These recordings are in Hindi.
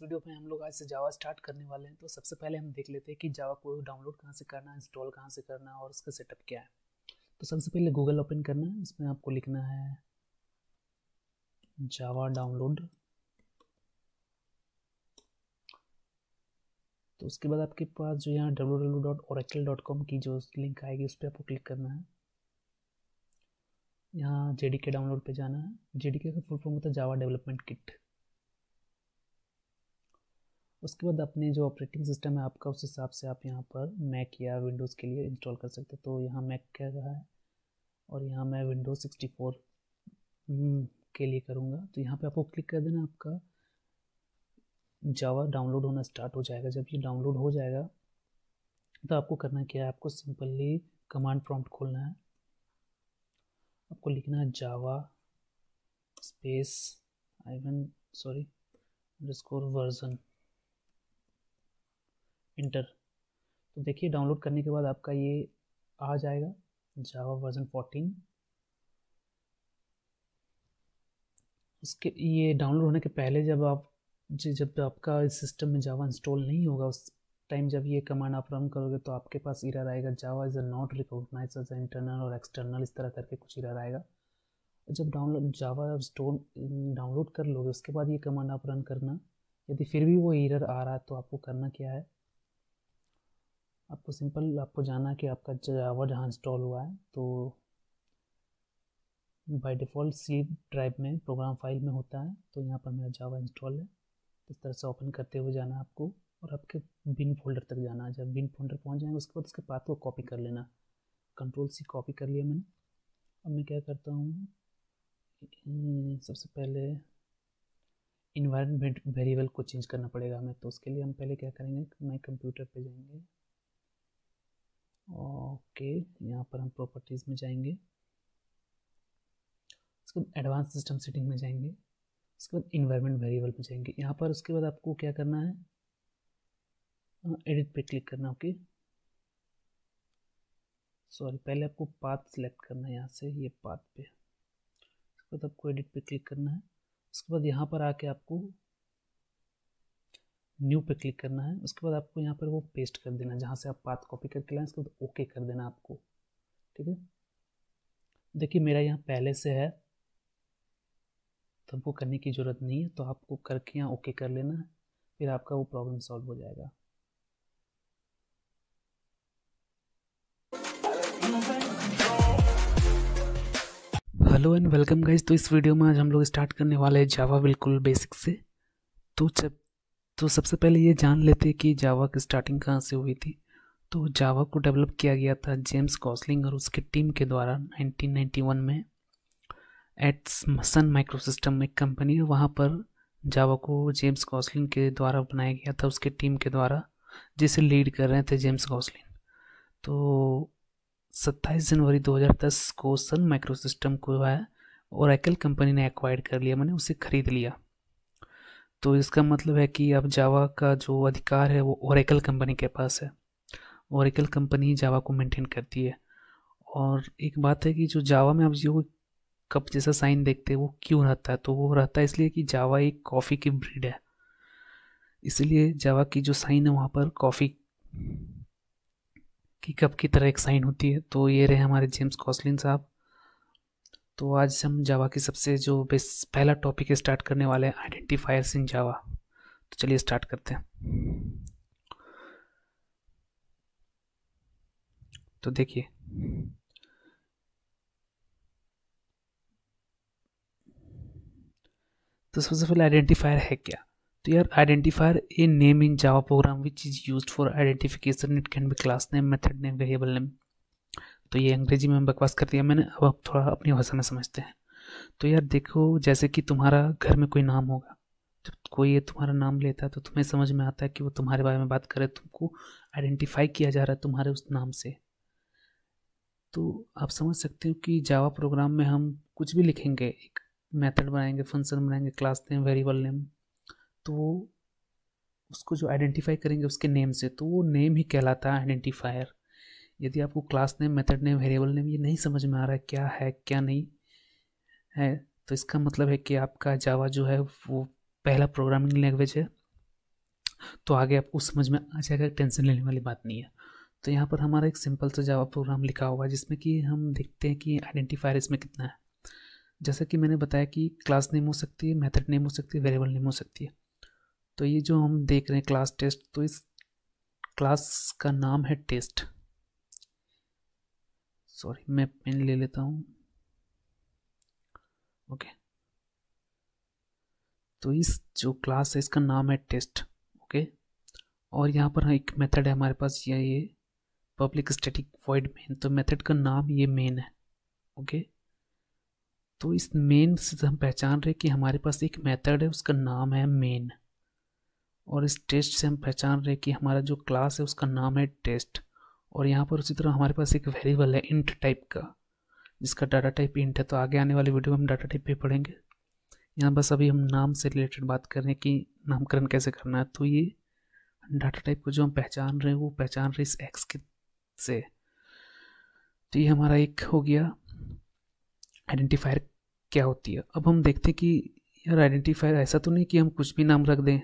वीडियो में हम लोग आज से जावा स्टार्ट करने वाले हैं। तो सबसे पहले हम देख लेते हैं कि जावा को डाउनलोड कहाँ से करना है, इंस्टॉल कहाँ से करना है और उसका सेटअप क्या है। तो सबसे पहले गूगल ओपन करना है, इसमें आपको लिखना है जावा डाउनलोड। तो उसके बाद आपके पास जो यहाँ www.oracle.com की जो लिंक आएगी उस पर आपको क्लिक करना है। यहाँ जेडीके डाउनलोड पे जाना है। जेडीके का फुल फॉर्म होता है जावा डेवलपमेंट किट। उसके बाद अपने जो ऑपरेटिंग सिस्टम है आपका, उस हिसाब से आप यहाँ पर मैक या विंडोज़ के लिए इंस्टॉल कर सकते हैं। तो यहाँ मैक क्या रहा है और यहाँ मैं विंडोज़ 64 के लिए करूँगा। तो यहाँ पे आपको क्लिक कर देना, आपका जावा डाउनलोड होना स्टार्ट हो जाएगा। जब ये डाउनलोड हो जाएगा तो आपको करना क्या है, आपको सिंपली कमांड प्रॉम्प्ट खोलना है। आपको लिखना है Java space underscore version, inter. तो देखिए डाउनलोड करने के बाद आपका ये आ जाएगा जावा वर्जन 14। उसके ये डाउनलोड होने के पहले जब आपका इस सिस्टम में जावा इंस्टॉल नहीं होगा, उस टाइम जब ये कमांड आप रन करोगे तो आपके पास एरर आएगा, Java is not recognised as internal और एक्सटर्नल, इस तरह करके कुछ एरर आएगा। जब जावा डाउनलोड कर लोगे उसके बाद ये कमांड आप रन करना। यदि फिर भी वो एरर आ रहा है तो आपको करना क्या है, आपको जाना है कि आपका जावा जहाँ इंस्टॉल हुआ है तो बाय डिफ़ॉल्ट सी ड्राइव में प्रोग्राम फाइल में होता है। तो यहाँ पर मेरा जावा इंस्टॉल है। इस तरह से ओपन करते हुए जाना है आपको और आपके बिन फोल्डर तक जाना है। जब बिन फोल्डर पहुँच जाएंगे उसके बाद उसके पाथ को कॉपी कर लेना। कंट्रोल-C कॉपी कर लिया मैंने। अब मैं क्या करता हूँ, सबसे पहले इन्वायरमेंट वेरिएबल को चेंज करना पड़ेगा हमें। तो उसके लिए हम पहले क्या करेंगे, मैं कंप्यूटर पे जाएंगे। ओके, यहाँ पर हम प्रॉपर्टीज़ में जाएंगे, उसके बाद एडवांस सिस्टम सेटिंग में जाएंगे, उसके बाद इन्वायरमेंट वेरिएबल में जाएंगे। यहाँ पर उसके बाद आपको क्या करना है, एडिट पे क्लिक करना। ओके पहले आपको पाथ सिलेक्ट करना है, यहाँ से ये पाथ पे, उसके बाद आपको एडिट पे क्लिक करना है। उसके बाद यहाँ पर आके आपको न्यू पे क्लिक करना है। उसके बाद आपको यहाँ पर वो पेस्ट कर देना जहाँ से आप पाथ कॉपी करके लाएं। उसके बाद ओके कर देना आपको। ठीक है, देखिए मेरा यहाँ पहले से है तो हमको करने की ज़रूरत नहीं है, तो आपको करके यहाँ ओके कर लेना है, फिर आपका वो प्रॉब्लम सॉल्व हो जाएगा। Hello and welcome guys. तो इस वीडियो में आज हम लोग स्टार्ट करने वाले हैं जावा बिल्कुल बेसिक से। तो सबसे पहले ये जान लेते हैं कि जावा की स्टार्टिंग कहाँ से हुई थी। तो जावा को डेवलप किया गया था जेम्स गॉसलिंग और उसके टीम के द्वारा 1991 में एट सन माइक्रोसिस्टम में एक कंपनी है, वहाँ पर जावा को जेम्स गॉसलिंग के द्वारा बनाया गया था, उसके टीम के द्वारा, जिसे लीड कर रहे थे जेम्स गॉसलिंग। तो 27 जनवरी 2010 को सन माइक्रोसिस्टम को है ओरेकल कंपनी ने एक्वायर्ड कर लिया, मैंने उसे खरीद लिया। तो इसका मतलब है कि अब जावा का जो अधिकार है वो ओरेकल कंपनी के पास है। ओरेकल कंपनी ही जावा को मेंटेन करती है। और एक बात है कि जो जावा में आप जो कप जैसा साइन देखते हैं वो क्यों रहता है, तो वो रहता है इसलिए कि जावा एक कॉफ़ी की ब्रीड है, इसलिए जावा की जो साइन है वहाँ पर कॉफ़ी की कप की तरह एक साइन होती है। तो ये रहे हमारे जेम्स गॉसलिन साहब। तो आज हम जावा की सबसे जो पहला टॉपिक स्टार्ट करने वाले हैं, आइडेंटिफायर्स इन जावा। तो चलिए स्टार्ट करते हैं। तो देखिए तो सबसे पहले आइडेंटिफायर है क्या। तो यार identifier a name in Java program which is used for identification. It can be class name, method name, variable name. तो ये अंग्रेजी में बकवास कर दिया मैंने, अब आप थोड़ा अपनी भाषा में समझते हैं। तो यार देखो, जैसे कि तुम्हारा घर में कोई नाम होगा, जब कोई ये तुम्हारा नाम लेता है तो तुम्हें समझ में आता है कि वो तुम्हारे बारे में बात करे, तुमको आइडेंटिफाई किया जा रहा है तुम्हारे उस नाम से। तो आप समझ सकते हो कि जावा प्रोग्राम में हम कुछ भी लिखेंगे, एक मेथड बनाएंगे, फंक्शन बनाएंगे, क्लास नेम, वेरिएबल नेम, तो उसको जो आइडेंटिफाई करेंगे उसके नेम से, तो वो नेम ही कहलाता है आइडेंटिफायर। यदि आपको class name, method name, variable name ये नहीं समझ में आ रहा है क्या है क्या नहीं है, तो इसका मतलब है कि आपका जावा जो है वो पहला प्रोग्रामिंग लैंग्वेज है तो आगे आपको समझ में आ जाएगा, टेंशन लेने वाली बात नहीं है। तो यहाँ पर हमारा एक सिंपल सा जावा प्रोग्राम लिखा हुआ है जिसमें कि हम देखते हैं कि आइडेंटिफायर इसमें कितना है। जैसा कि मैंने बताया कि क्लास नेम हो सकती है, मेथड नेम हो सकती है, वेरिएबल नेम हो सकती है। तो ये जो हम देख रहे हैं क्लास टेस्ट, तो इस क्लास का नाम है टेस्ट। सॉरी, मैं पेन ले लेता हूँ। ओके, तो इस जो क्लास है इसका नाम है टेस्ट। ओके, और यहाँ पर एक मेथड है हमारे पास, ये पब्लिक स्टैटिक वॉइड मेन। तो मेथड का नाम ये मेन है। ओके, तो इस मेन से हम पहचान रहे कि हमारे पास एक मेथड है, उसका नाम है मेन। और इस टेस्ट से हम पहचान रहे कि हमारा जो क्लास है उसका नाम है टेस्ट। और यहाँ पर उसी तरह हमारे पास एक वेरिएबल है इंट टाइप का, जिसका डाटा टाइप इंट है। तो आगे आने वाले वीडियो में हम डाटा टाइप पे पढ़ेंगे। यहाँ बस अभी हम नाम से रिलेटेड बात कर रहे हैं कि नामकरण कैसे करना है। तो ये डाटा टाइप को जो हम पहचान रहे हैं वो पहचान रहे इस एक्स के से। तो ये हमारा एक हो गया आइडेंटिफायर क्या होती है। अब हम देखते हैं कि यार आइडेंटिफायर ऐसा तो नहीं कि हम कुछ भी नाम रख दें।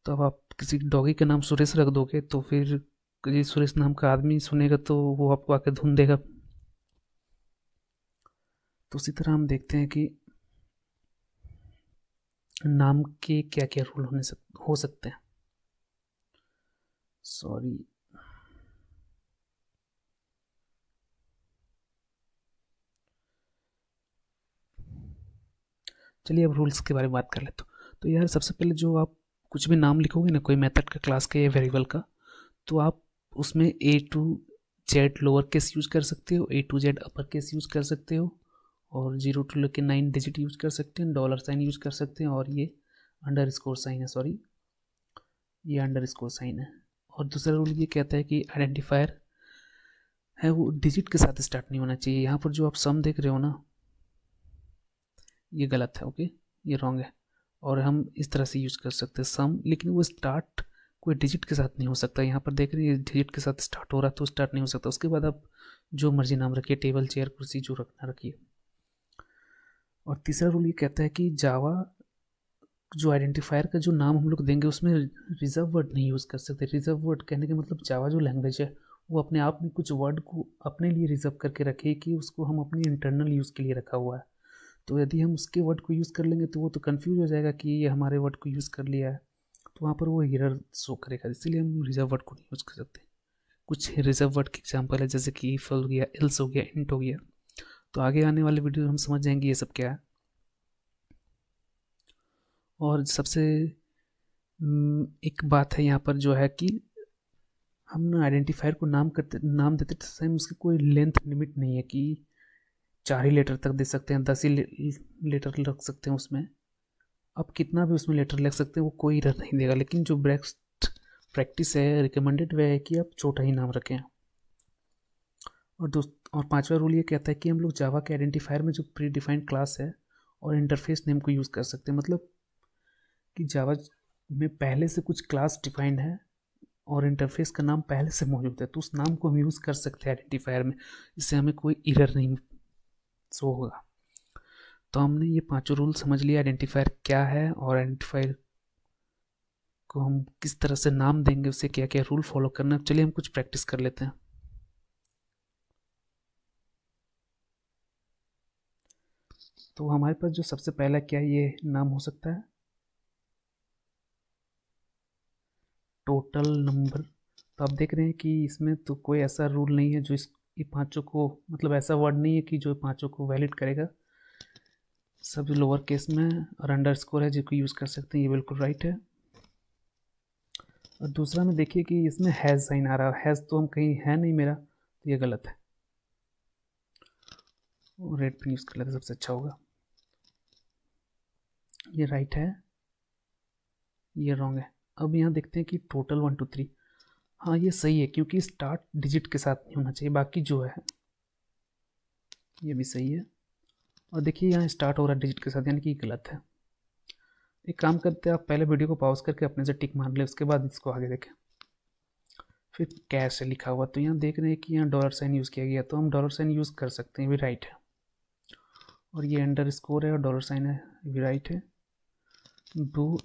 तो अब आप किसी डॉगी का नाम सुरेश रख दोगे तो फिर किसी सुरेश नाम का आदमी सुनेगा तो वो आपको आके धुन देगा। तो उसी तरह हम देखते हैं कि नाम के क्या क्या रूल हो सकते हैं। सॉरी, चलिए अब रूल्स के बारे में बात कर लेते हो। तो यार सबसे पहले जो आप कुछ भी नाम लिखोगे ना, कोई मेथड का, क्लास का या वेरिएबल का, तो आप उसमें A to Z lower case use कर सकते हो, A to Z upper case use कर सकते हो, और 0 to लेके 9 डिजिट यूज कर सकते हैं, डॉलर साइन यूज कर सकते हैं, और ये अंडर स्कोर साइन है। सॉरी, ये अंडर स्कोर साइन है। और दूसरा रूल ये कहता है कि आइडेंटिफायर है वो डिजिट के साथ स्टार्ट नहीं होना चाहिए। यहाँ पर जो आप सम देख रहे हो ना, ये गलत है। ओके, ये रॉन्ग है। और हम इस तरह से यूज कर सकते हैं सम, लेकिन वो स्टार्ट कोई डिजिट के साथ नहीं हो सकता। यहाँ पर देख रहे हैं डिजिट के साथ स्टार्ट हो रहा है तो स्टार्ट नहीं हो सकता। उसके बाद आप जो मर्जी नाम रखिए, टेबल, चेयर, कुर्सी, जो रखना रखिए। और तीसरा रूल ये कहता है कि जावा जो आइडेंटिफायर का जो नाम हम लोग देंगे उसमें रिजर्व वर्ड नहीं यूज़ कर सकते। रिजर्व वर्ड कहने का मतलब जावा जो लैंग्वेज है वो अपने आप में कुछ वर्ड को अपने लिए रिजर्व करके रखे कि उसको हम अपनी इंटरनल यूज़ के लिए रखा हुआ है। तो यदि हम उसके वर्ड को यूज़ कर लेंगे तो वो तो कन्फ्यूज हो जाएगा कि ये हमारे वर्ड को यूज़ कर लिया है, तो वहाँ पर वो एरर शो करेगा। इसीलिए हम रिजर्व वर्ड को नहीं यूज़ कर सकते। कुछ रिजर्व वर्ड के एग्जाम्पल है जैसे कि इफ हो गया, एल्स हो गया, इंट हो गया। तो आगे आने वाले वीडियो हम समझ जाएंगे ये सब क्या है। और सबसे एक बात है यहाँ पर जो है कि हम ना आइडेंटिफायर को नाम देते टाइम उसकी कोई लेंथ लिमिट नहीं है कि 4 ही लेटर तक दे सकते हैं, 10 ही लेटर रख सकते हैं उसमें। आप कितना भी उसमें लेटर लिख सकते हैं, वो कोई एरर नहीं देगा। लेकिन जो बेस्ट प्रैक्टिस है, रिकमेंडेड वे है कि आप छोटा ही नाम रखें। और पांचवा रूल ये कहता है कि हम लोग जावा के आइडेंटिफायर में जो प्री डिफाइंड क्लास है और इंटरफेस नेम को यूज़ कर सकते हैं। मतलब कि जावा में पहले से कुछ क्लास डिफाइंड है और इंटरफेस का नाम पहले से मौजूद है, तो उस नाम को हम यूज़ कर सकते हैं आइडेंटिफायर में। इससे हमें कोई एरर नहीं शो होगा। तो हमने ये पांचों रूल समझ लिया, आइडेंटिफायर क्या है और आइडेंटिफायर को हम किस तरह से नाम देंगे, उससे क्या क्या रूल फॉलो करना है। चलिए हम कुछ प्रैक्टिस कर लेते हैं। तो हमारे पास जो सबसे पहला क्या ये नाम हो सकता है, टोटल नंबर। तो आप देख रहे हैं कि इसमें तो कोई ऐसा रूल नहीं है जो ये पांचों को, मतलब ऐसा वर्ड नहीं है कि जो पांचों को वैलिड करेगा। सब लोअर केस में और अंडर स्कोर है जिसको यूज़ कर सकते हैं, ये बिल्कुल राइट है। और दूसरा में देखिए कि इसमें हैज़ साइन आ रहा है, हैज़ तो हम कहीं है नहीं मेरा, तो ये गलत है। रेड पेन यूज़ कर लेते सबसे अच्छा होगा। ये राइट है, ये रॉन्ग है। अब यहाँ देखते हैं कि टोटल 1 2 3, हाँ ये सही है क्योंकि स्टार्ट डिजिट के साथ नहीं होना चाहिए। बाकी जो है ये भी सही है। और देखिए यहाँ स्टार्ट हो रहा है डिजिट के साथ, यानी कि गलत है। एक काम करते हैं, आप पहले वीडियो को पॉज करके अपने से टिक मार ले, उसके बाद इसको आगे देखें। फिर कैश है लिखा हुआ, तो यहाँ देख रहे हैं कि यहाँ डॉलर साइन यूज़ किया गया, तो हम डॉलर साइन यूज़ कर सकते हैं, ये भी राइट है। और ये अंडर स्कोर है और डॉलर साइन है, ये भी राइट है। डू@,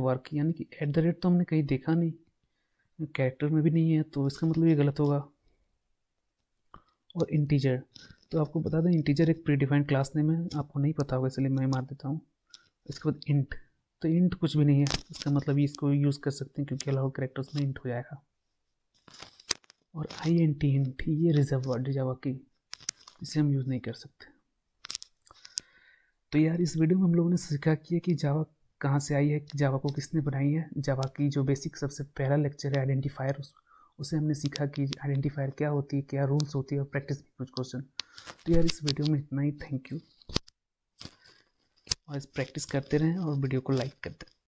वर्क, यानी कि @ तो हमने कहीं देखा नहीं, कैरेक्टर में भी नहीं है, तो इसका मतलब ये गलत होगा। और इंटीजर, तो आपको बता दें इंटीजर एक प्री डिफाइंड क्लास नेम है, आपको नहीं पता होगा इसलिए मैं मार देता हूँ। इसके बाद इंट, तो इंट कुछ भी नहीं है, इसका मतलब इसको यूज़ कर सकते हैं क्योंकि अलाउड कैरेक्टर्स में इंट हो जाएगा। और INT, इंट, ये रिजर्व वर्ड है जावा की, इसे हम यूज़ नहीं कर सकते। तो यार इस वीडियो में हम लोगों ने सीखा कि जावा कहाँ से आई है, जावा को किसने बनाई है। जावा की जो बेसिक सबसे पहला लेक्चर है आइडेंटिफायर, उसे हमने सीखा कि आइडेंटिफायर क्या होती है, क्या रूल्स होती है, और प्रैक्टिस भी कुछ क्वेश्चन। तो यार इस वीडियो में इतना ही, थैंक यू, और इस प्रैक्टिस करते रहें और वीडियो को लाइक करते रहें।